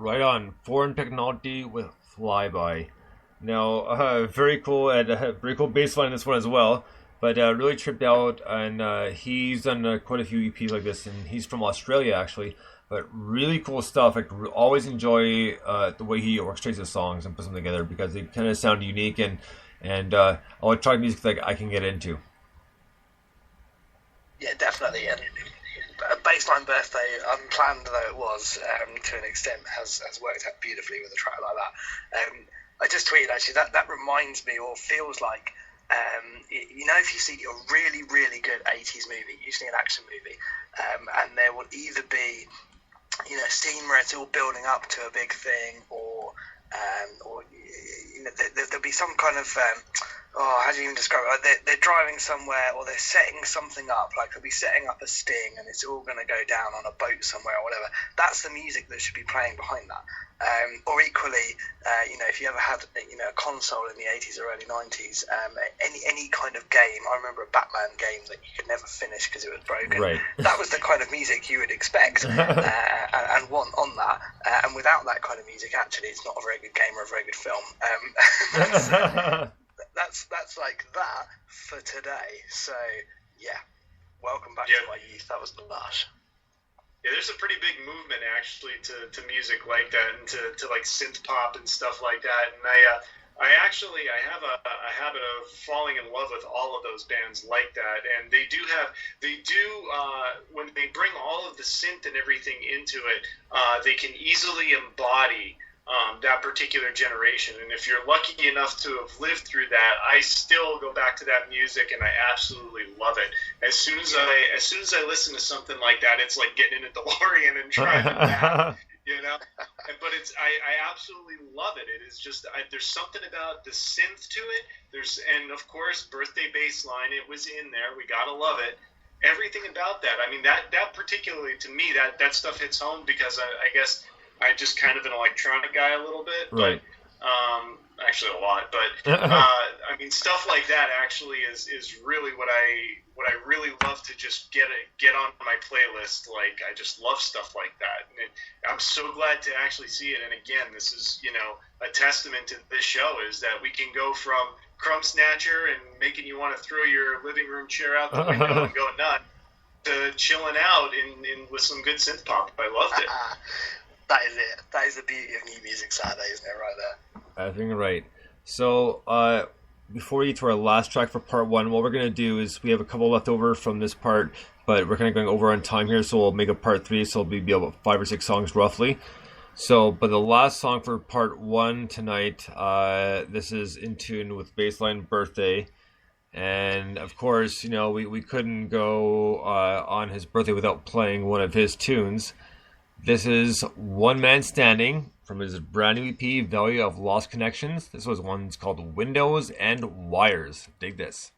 Right on. Foreign technology with flyby. Now, very cool and very cool bass line in this one as well. But really tripped out, and he's done quite a few EPs like this, and he's from Australia actually. But really cool stuff. I always enjoy the way he orchestrates his songs and puts them together because they kind of sound unique and electronic music that I can get into. Yeah, definitely. And Baseline Birthday, unplanned though it was, to an extent, has worked out beautifully with a track like that. I just tweeted actually that reminds me, or feels like, if you see a really, really good 80s movie, usually an action movie, and there will either be, a scene where it's all building up to a big thing, or there'll be some kind of how do you even describe it? Like they're driving somewhere, or they're setting something up. Like they'll be setting up a sting, and it's all going to go down on a boat somewhere or whatever. That's the music that should be playing behind that. Or equally, if you ever had a console in the 80s or early 90s, any kind of game. I remember a Batman game that you could never finish because it was broken. Right. That was the kind of music you would expect and want on that. And without that kind of music, actually, it's not a very good game or a very good film. That's like that for today. So yeah, welcome back to my youth. That was lush. Yeah, there's a pretty big movement actually to music like that, and to like synth pop and stuff like that. And I have a habit of falling in love with all of those bands like that. And they do when they bring all of the synth and everything into it, they can easily embody that particular generation. And if you're lucky enough to have lived through that, I still go back to that music and I absolutely love it. As soon as I listen to something like that, it's like getting in a DeLorean and driving back, But I absolutely love it. It is just there's something about the synth to it. And of course, Birthday bass line, it was in there. We gotta love it. Everything about that. I mean, that particularly to me, that stuff hits home because I guess I'm just kind of an electronic guy a little bit, right? But actually a lot. But I mean, stuff like that actually is really what I really love to just get on my playlist. Like I just love stuff like that, and I'm so glad to actually see it. And again, this is a testament to this show is that we can go from Crumb Snatcher and making you want to throw your living room chair out the window and go nuts to chilling out in with some good synth pop. I loved it. That is it. That is the beauty of New Music Saturday, isn't it, right there? I think you're right. So, before we get to our last track for part one, what we're going to do is we have a couple left over from this part, but we're kind of going over on time here, so we'll make a part three, so it'll be about 5 or 6 songs roughly. So, but the last song for part one tonight, this is in tune with Baseline Birthday. And, of course, we couldn't go on his birthday without playing one of his tunes. This is One Man Standing from his brand new EP, Value of Lost Connections. This was one that's called Windows and Wires. Dig this.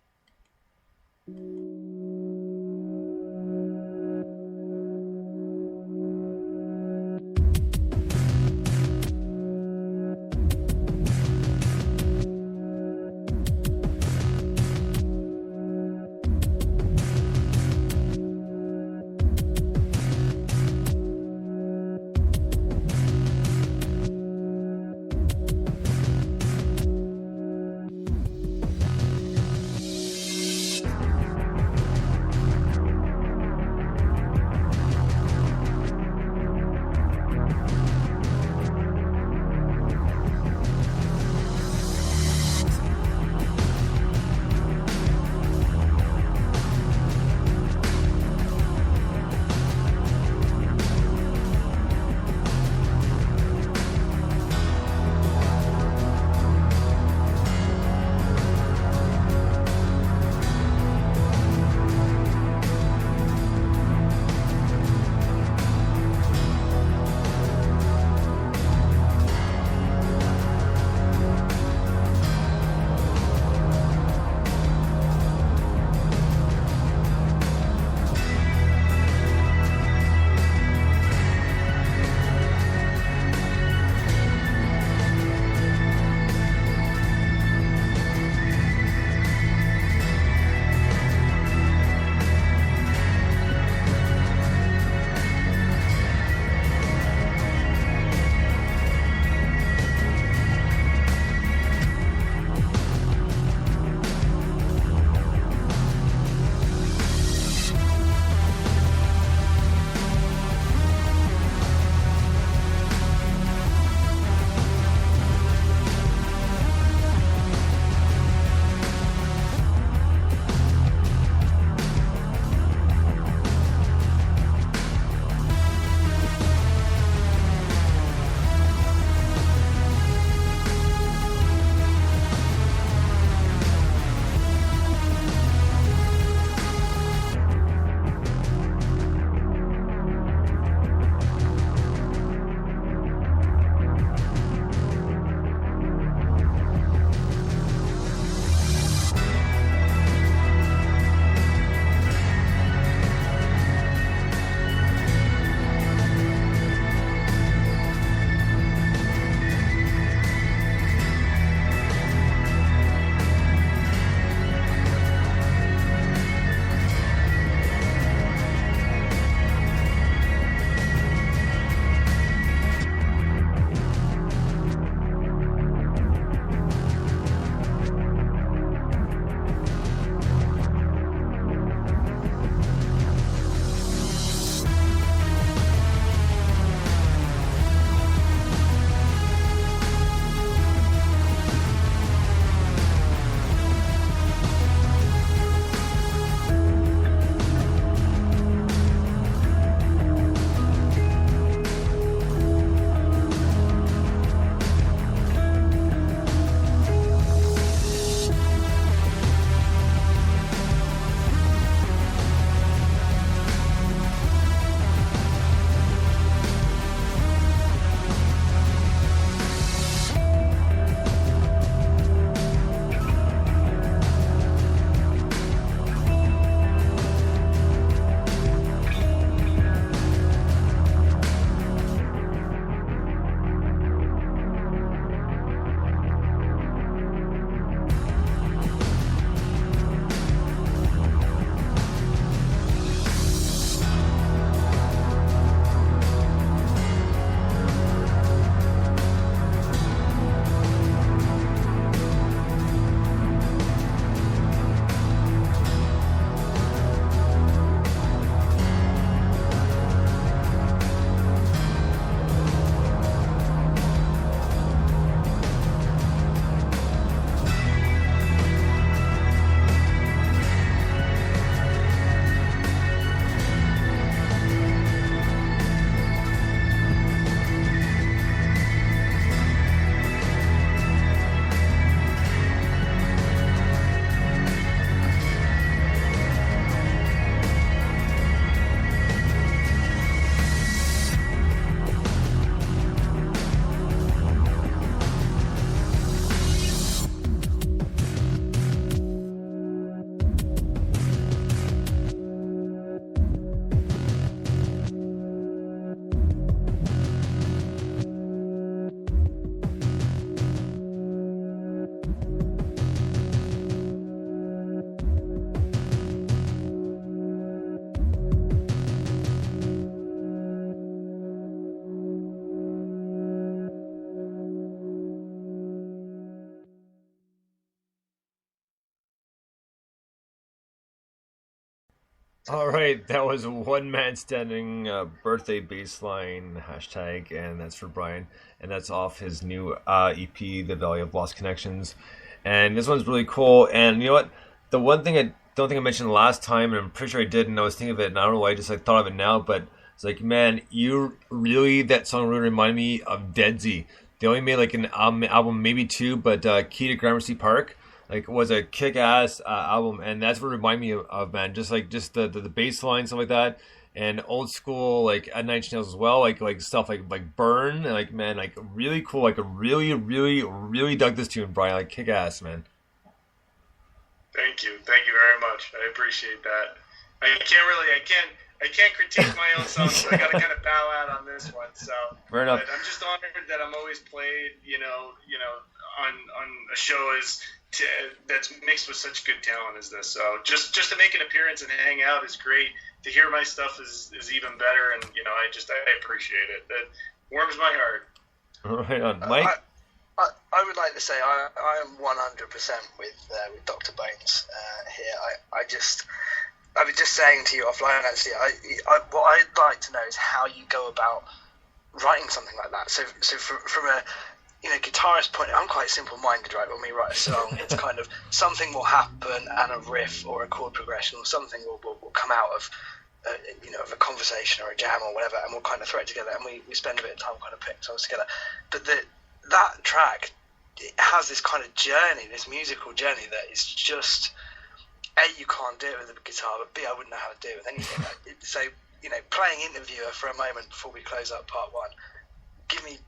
All right, that was one man standing birthday baseline hashtag, and that's for Brian, and that's off his new EP, The Valley of Lost Connections, and this one's really cool. And you know what? The one thing I don't think I mentioned last time, and I'm pretty sure I did, and I was thinking of it, and I don't know why I just like thought of it now, but it's like, man, you really that song really reminded me of Deadsy. They only made like an album, maybe two, but Key to Gramercy Park like was a kick-ass album, and that's what it reminded me of, man. Just the bass line, stuff like that, and old school like at Nine Inch Nails as well, like stuff like Burn, and like man, like really cool. Like really dug this tune, Brian. Like kick-ass, man. Thank you very much. I appreciate that. I can't critique my own songs, so I got to kind of bow out on this one. So, Fair enough. but I'm just honored that I'm always played, on a show that's mixed with such good talent as this. So, just to make an appearance and hang out is great. To hear my stuff is even better, and I appreciate it. That warms my heart. Right on, Mike. I would like to say I am 100% with Dr.Bones here. I was just saying to you offline, actually, what I'd like to know is how you go about writing something like that. So from a guitarist point, I'm quite simple-minded, right? When we write a song, it's kind of something will happen and a riff or a chord progression or something will come out of of a conversation or a jam or whatever, and we'll kind of throw it together, and we spend a bit of time kind of putting songs together. But that track, it has this kind of journey, this musical journey that is just, A, you can't do it with a guitar, but B, I wouldn't know how to do it with anything. So, playing Interviewer for a moment before we close up part one, give me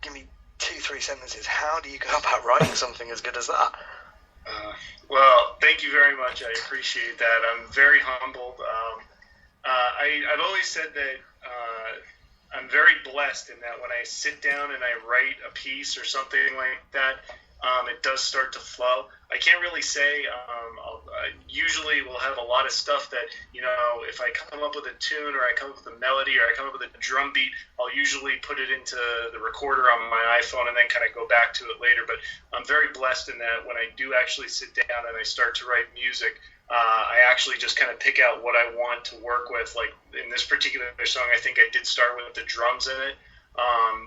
2-3 sentences. How do you go about writing something as good as that? Well, thank you very much. I appreciate that. I'm very humbled. I've always said that I'm very blessed in that when I sit down and I write a piece or something like that, it does start to flow. I can't really say. Usually we'll have a lot of stuff that, if I come up with a tune or I come up with a melody or I come up with a drum beat, I'll usually put it into the recorder on my iPhone and then kind of go back to it later. But I'm very blessed in that when I do actually sit down and I start to write music, I actually just kind of pick out what I want to work with. Like in this particular song, I think I did start with the drums in it,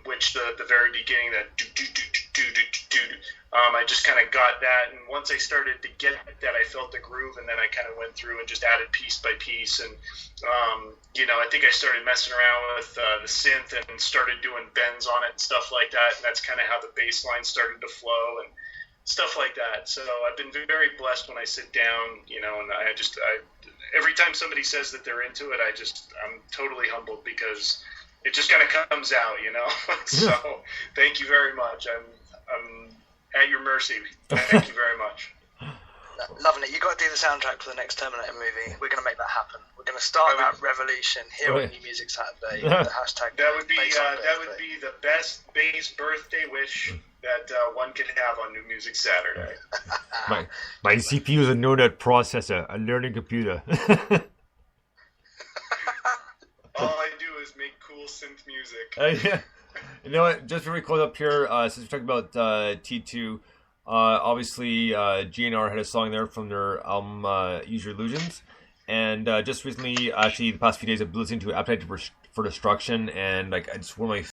which the very beginning, that do do do do do do do. I just kind of got that, and once I started to get that, I felt the groove, and then I kind of went through and just added piece by piece. And I think I started messing around with the synth and started doing bends on it and stuff like that, and that's kind of how the bass line started to flow and stuff like that. So I've been very blessed when I sit down, and I every time somebody says that they're into it, I'm totally humbled because it just kind of comes out, So thank you very much. I'm at your mercy. Thank you very much. Loving it. You got to do the soundtrack for the next Terminator movie. We're going to make that happen. We're going to start that revolution here on New Music Saturday. The hashtag. That would be the best bass birthday wish that one could have on New Music Saturday. my CPU is a neural processor, a learning computer. All I do is make cool synth music. Yeah. You know what? Just before we close up here, since we're talking about T2, obviously GNR had a song there from their album Use Your Illusions. And just recently, actually, the past few days, I've been listening to Appetite for Destruction, and like it's one of my